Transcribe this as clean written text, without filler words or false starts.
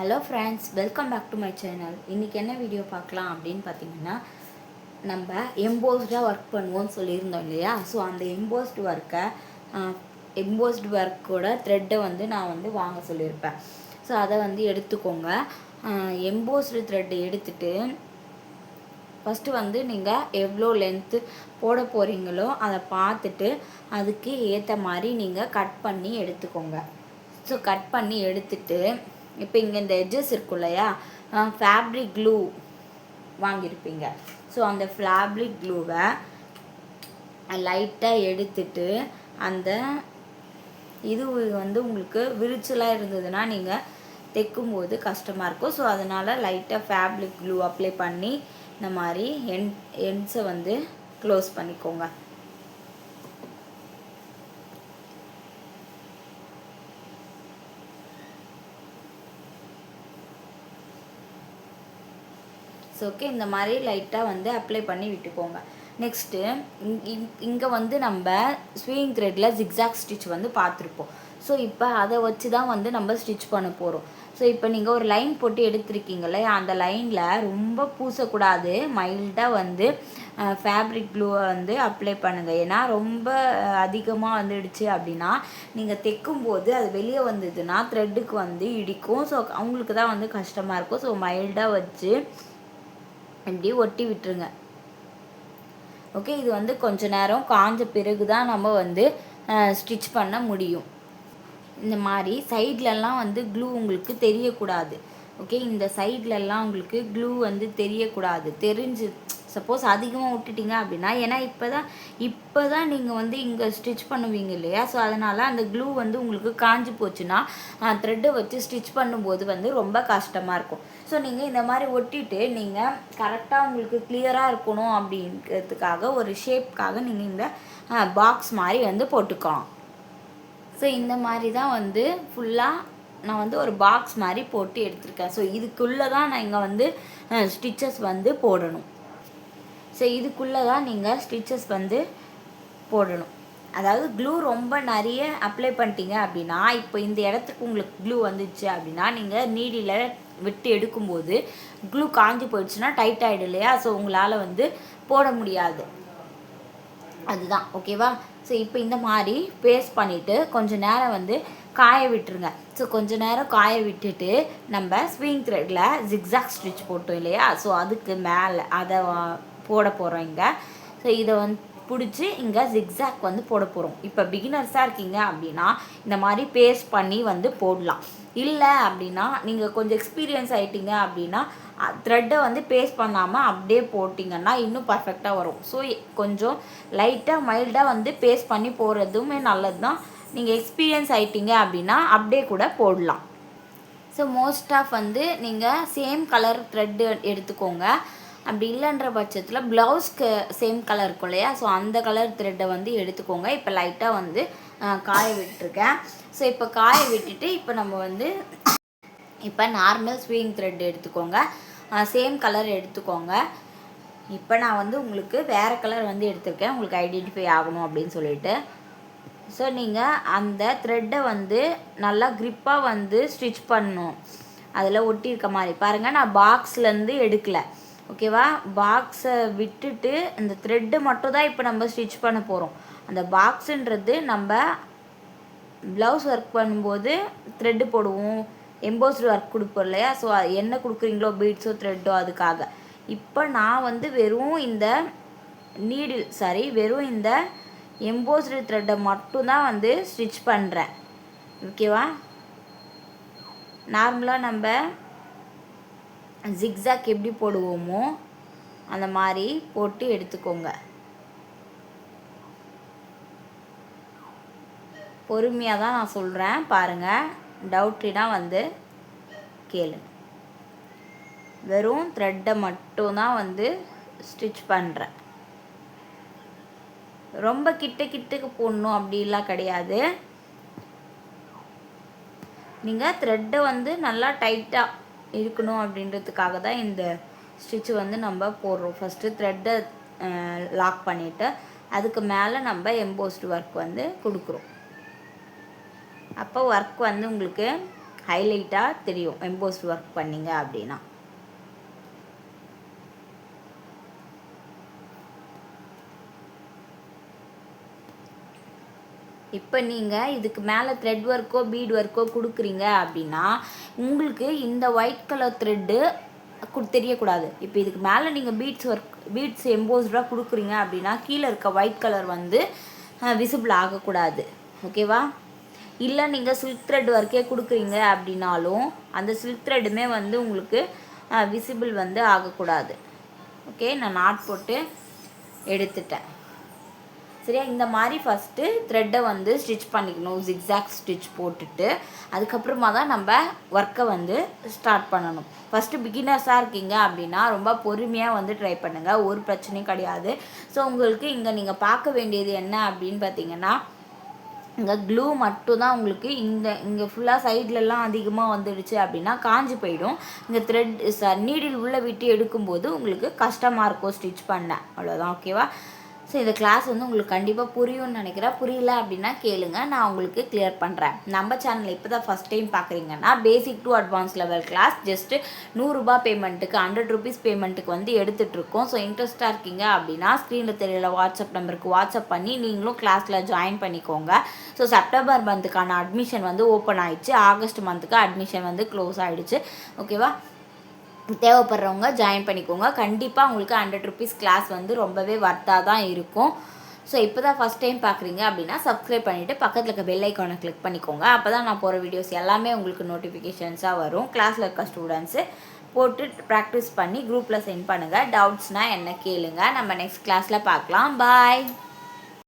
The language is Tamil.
Hello friends, welcome back to my channel. இன்றைக்கி என்ன வீடியோ பார்க்கலாம் அப்படின்னு பார்த்தீங்கன்னா, நம்ம எம்போஸ்டாக ஒர்க் பண்ணுவோம்னு சொல்லியிருந்தோம் இல்லையா? ஸோ அந்த எம்போஸ்டு ஒர்க்கோட த்ரெட்டை வந்து நான் வந்து வாங்க சொல்லியிருப்பேன். ஸோ அதை வந்து எடுத்துக்கோங்க. எம்போஸ்டு த்ரெட்டை எடுத்துகிட்டு ஃபஸ்ட்டு வந்து நீங்கள் எவ்வளோ லென்த்து போட போகிறீங்களோ அதை பார்த்துட்டு அதுக்கு ஏற்ற மாதிரி நீங்கள் கட் பண்ணி எடுத்துக்கோங்க. ஸோ கட் பண்ணி எடுத்துட்டு இப்போ இங்கே இந்த எட்ஜஸ் இருக்கும் இல்லையா, ஃபேப்ரிக் க்ளூ வாங்கியிருப்பீங்க. ஸோ அந்த ஃபேப்ரிக் க்ளூவை லைட்டாக எடுத்துட்டு அந்த இது வந்து உங்களுக்கு விரிச்சலாக இருந்ததுன்னா நீங்கள் தைக்கும்போது கஷ்டமாக இருக்கும். ஸோ அதனால் லைட்டாக ஃபேப்ரிக் க்ளூ அப்ளை பண்ணி இந்த மாதிரி எண்ட்ஸை வந்து க்ளோஸ் பண்ணிக்கோங்க. ஸோ ஓகே, இந்த மாதிரி லைட்டாக வந்து அப்ளை பண்ணி விட்டுக்கோங்க. நெக்ஸ்ட்டு இங்கே வந்து நம்ம ஸ்விங் த்ரெட்டில் ஜிக்ஸாக் ஸ்டிச் வந்து பார்த்துருப்போம். ஸோ இப்போ அதை வச்சு தான் வந்து நம்ம ஸ்டிச் பண்ண போகிறோம். ஸோ இப்போ நீங்கள் ஒரு லைன் போட்டு எடுத்துருக்கீங்களே, அந்த லைனில் ரொம்ப பூசக்கூடாது, மைல்டாக வந்து ஃபேப்ரிக் க்ளூவை வந்து அப்ளை பண்ணுங்கள். ஏன்னா ரொம்ப அதிகமாக வந்துடுச்சு அப்படின்னா நீங்கள் தைக்கும்போது அது வெளியே வந்ததுன்னா த்ரெட்டுக்கு வந்து இடிக்கும். ஸோ அவங்களுக்கு தான் வந்து கஷ்டமாக இருக்கும். ஸோ மைல்டாக வச்சு இப்படி ஒட்டி விட்டுருங்க. ஓகே, இது வந்து கொஞ்ச நேரம் காஞ்ச பிறகு தான் நம்ம வந்து ஸ்டிச் பண்ண முடியும். இந்த மாதிரி சைட்லலாம் வந்து க்ளூ உங்களுக்கு தெரியக்கூடாது. ஓகே, இந்த சைட்லலாம் உங்களுக்கு க்ளூ வந்து தெரியக்கூடாது. தெரிஞ்சு சப்போஸ் அதிகமாக விட்டுட்டிங்க அப்படின்னா, ஏன்னா இப்போ தான் நீங்கள் வந்து இங்கே ஸ்டிச் பண்ணுவீங்க இல்லையா? ஸோ அதனால் அந்த க்ளூ வந்து உங்களுக்கு காஞ்சி போச்சுன்னா த்ரெட்டை வச்சு ஸ்டிச் பண்ணும்போது வந்து ரொம்ப கஷ்டமாக இருக்கும். ஸோ நீங்கள் இந்த மாதிரி ஒட்டிட்டு நீங்கள் கரெக்டாக உங்களுக்கு கிளியராக இருக்கணும் அப்படிங்கிறதுக்காக ஒரு ஷேப்காக நீங்கள் இந்த பாக்ஸ் மாதிரி வந்து போட்டுக்கலாம். ஸோ இந்த மாதிரி தான் வந்து ஃபுல்லாக நான் வந்து ஒரு பாக்ஸ் மாதிரி போட்டு எடுத்திருக்கேன். ஸோ இதுக்குள்ளே தான் நான் இங்கே வந்து ஸ்டிச்சஸ் வந்து போடணும். ஸோ இதுக்குள்ளே தான் நீங்கள் ஸ்டிச்சஸ் வந்து போடணும். அதாவது க்ளூ ரொம்ப நிறைய அப்ளை பண்ணிட்டீங்க அப்படின்னா, இப்போ இந்த இடத்துக்கு உங்களுக்கு க்ளூ வந்துச்சு அப்படின்னா நீங்கள் நீடியில் விட்டு எடுக்கும்போது க்ளூ காஞ்சி போயிடுச்சுன்னா டைட் ஆகிடும் இல்லையா? ஸோ உங்களால் வந்து போட முடியாது. அதுதான் ஓகேவா? ஸோ இப்போ இந்த மாதிரி பேஸ்ட் பண்ணிவிட்டு கொஞ்சம் நேரம் வந்து காய விட்டுருங்க. ஸோ கொஞ்சம் நேரம் காய விட்டுட்டு நம்ம ஸ்விங் த்ரெட்டில் ஜிக்ஸாக் ஸ்டிச் போட்டோம் இல்லையா? ஸோ அதுக்கு மேலே அதை போட போகிறோம் இங்கே. ஸோ இதை வந்து பிடிச்சி இங்கே ஜிக்ஸாக் வந்து போட போகிறோம். இப்போ பிகினர்ஸாக இருக்கீங்க அப்படின்னா இந்த மாதிரி பேஸ்ட் பண்ணி வந்து போடலாம். இல்லை அப்படின்னா நீங்கள் கொஞ்சம் எக்ஸ்பீரியன்ஸ் ஆகிட்டீங்க அப்படின்னா த்ரெட்டை வந்து பேஸ்ட் பண்ணாமல் அப்படியே போட்டிங்கன்னா இன்னும் பர்ஃபெக்டாக வரும். ஸோ கொஞ்சம் லைட்டாக மைல்டாக வந்து பேஸ்ட் பண்ணி போடுறதுமே நல்லது தான். நீங்கள் எக்ஸ்பீரியன்ஸ் ஆகிட்டீங்க அப்படின்னா அப்படியே கூட போடலாம். ஸோ மோஸ்ட் ஆஃப் வந்து நீங்கள் சேம் கலர் த்ரெட்டு எடுத்துக்கோங்க. அப்படி இல்லைன்ற பட்சத்தில் ப்ளவுஸ்க்கு சேம் கலர் இருக்கும் இல்லையா? ஸோ அந்த கலர் த்ரெட்டை வந்து எடுத்துக்கோங்க. இப்போ லைட்டாக வந்து காய விட்டுருக்கேன். ஸோ இப்போ காய விட்டுட்டு இப்போ நம்ம வந்து இப்போ நார்மல் ஸ்விங் த்ரெட் எடுத்துக்கோங்க, சேம் கலர் எடுத்துக்கோங்க. இப்போ நான் வந்து உங்களுக்கு வேறு கலர் வந்து எடுத்திருக்கேன், உங்களுக்கு ஐடென்டிஃபை ஆகணும் அப்படின்னு சொல்லிட்டு. ஸோ நீங்கள் அந்த த்ரெட்டை வந்து நல்லா க்ரிப்பாக வந்து ஸ்டிச் பண்ணணும். அதில் ஒட்டியிருக்க மாதிரி பாருங்கள், நான் பாக்ஸ்லேருந்து எடுக்கலை. ஓகேவா? பாக்ஸை விட்டுட்டு இந்த த்ரெட்டு மட்டும் தான் இப்போ நம்ம ஸ்டிச் பண்ண போகிறோம். அந்த பாக்ஸுன்றது நம்ம ப்ளவுஸ் ஒர்க் பண்ணும்போது த்ரெட்டு போடுவோம், எம்போஸ்டு ஒர்க் கொடுப்போம் இல்லையா? ஸோ என்ன கொடுக்குறீங்களோ பீட்ஸோ த்ரெட்டோ அதுக்காக. இப்போ நான் வந்து வெறும் இந்த வெறும் இந்த எம்போஸ்டு த்ரெட்டை மட்டும்தான் வந்து ஸ்டிச் பண்ணுறேன். ஓகேவா? நார்மலாக நம்ம ஜிக்ஸாக் எப்படி போடுவோமோ அந்த மாதிரி போட்டு எடுத்துக்கோங்க. பொறுமையாக தான் நான் சொல்கிறேன், பாருங்கள். டவுட்னா வந்து கேளுங்க. வெறும் த்ரெட்டை மட்டும்தான் வந்து ஸ்டிச் பண்ணுறேன். ரொம்ப கிட்டக்கு போடணும் அப்படிலாம் கிடையாது. நீங்கள் த்ரெட்டை வந்து நல்லா டைட்டாக இருக்கணும் அப்படின்றதுக்காக தான் இந்த ஸ்டிச்சு வந்து நம்ம போடுறோம். ஃபஸ்ட்டு த்ரெட்டை லாக் பண்ணிவிட்டு அதுக்கு மேலே நம்ம எம்போஸ்டு ஒர்க் வந்து கொடுக்குறோம். அப்போ ஒர்க் வந்து உங்களுக்கு ஹைலைட்டாக தெரியும் எம்போஸ்ட் ஒர்க் பண்ணிங்க அப்படின்னா. இப்போ நீங்கள் இதுக்கு மேலே த்ரெட் ஒர்க்கோ பீட் ஒர்க்கோ கொடுக்குறீங்க அப்படின்னா உங்களுக்கு இந்த ஒயிட் கலர் த்ரெட்டு தெரியக்கூடாது. இப்போ இதுக்கு மேலே நீங்கள் பீட்ஸ் எம்போஸ்டாக கொடுக்குறீங்க அப்படின்னா கீழே இருக்க ஒயிட் கலர் வந்து விசிபிள் ஆகக்கூடாது. ஓகேவா? இல்லை நீங்கள் சில்க் த்ரெட் ஒர்க்கே கொடுக்குறீங்க அப்படின்னாலும் அந்த சில்க் த்ரெட்டுமே வந்து உங்களுக்கு விசிபிள் வந்து ஆகக்கூடாது. ஓகே, நான் நாட் போட்டு எடுத்துட்டேன். சரியா? இந்த மாதிரி ஃபஸ்ட்டு த்ரெட்டை வந்து ஸ்டிச் பண்ணிக்கணும், ஜிக்ஸாக் ஸ்டிச் போட்டுட்டு அதுக்கப்புறமா தான் நம்ம ஒர்க்கை வந்து ஸ்டார்ட் பண்ணணும். ஃபஸ்ட்டு பிகினர்ஸாக இருக்கீங்க அப்படின்னா ரொம்ப பொறுமையாக வந்து ட்ரை பண்ணுங்கள், ஒரு பிரச்சனையும் கிடையாது. ஸோ உங்களுக்கு இங்கே நீங்கள் பார்க்க வேண்டியது என்ன அப்படின்னு பார்த்தீங்கன்னா, இங்கே க்ளூ மட்டும்தான் உங்களுக்கு இங்கே ஃபுல்லாக சைட்லலாம் அதிகமாக வந்துடுச்சு அப்படின்னா காஞ்சி போயிடும். இங்கே நீடில் உள்ளே விட்டு எடுக்கும்போது உங்களுக்கு கஷ்டமாக இருக்கும் ஸ்டிச் பண்ண. அவ்வளோதான். ஓகேவா? ஸோ இந்த கிளாஸ் வந்து உங்களுக்கு கண்டிப்பாக புரியும்னு நினைக்கிறேன். புரியல அப்படின்னா கேளுங்க, நான் உங்களுக்கு கிளியர் பண்ணுறேன். நம்ம சேனலில் இப்போ தான் ஃபஸ்ட் டைம் பார்க்குறீங்கன்னா basic to advance level class just 100 ரூபா பேமெண்ட்டுக்கு 100 ருபீஸ் பேமெண்ட்டுக்கு வந்து எடுத்துகிட்ருக்கோம். ஸோ இன்ட்ரெஸ்ட்டாக இருக்கீங்க அப்படின்னா ஸ்க்ரீனில் தெரியல வாட்ஸ்அப் நம்பருக்கு வாட்ஸ்அப் பண்ணி நீங்களும் கிளாஸில் ஜாயின் பண்ணிக்கோங்க. ஸோ செப்டம்பர் மந்த்துக்கான அட்மிஷன் வந்து ஓப்பன் ஆகிடுச்சு, ஆகஸ்ட் மந்த்துக்கு அட்மிஷன் வந்து க்ளோஸ் ஆகிடுச்சு. ஓகேவா? தேவைப்படுறவங்க ஜாயின் பண்ணிக்கோங்க. கண்டிப்பாக உங்களுக்கு 100 ருபீஸ் கிளாஸ் வந்து ரொம்பவே வர்த்தாக தான் இருக்கும். ஸோ இப்போ தான் ஃபஸ்ட் டைம் பார்க்குறீங்க அப்படின்னா சப்ஸ்கிரைப் பண்ணிவிட்டு பக்கத்தில் இருக்க பெல் ஐக்கானை கிளிக் பண்ணிக்கோங்க. அப்போ தான் நான் போகிற வீடியோஸ் எல்லாமே உங்களுக்கு நோட்டிஃபிகேஷன்ஸாக வரும். கிளாஸில் இருக்க ஸ்டூடெண்ட்ஸு போட்டு ப்ராக்டிஸ் பண்ணி குரூப்பில் சென்ட் பண்ணுங்கள். டவுட்ஸ்னால் என்ன கேளுங்க. நம்ம நெக்ஸ்ட் கிளாஸில் பார்க்கலாம். பாய்.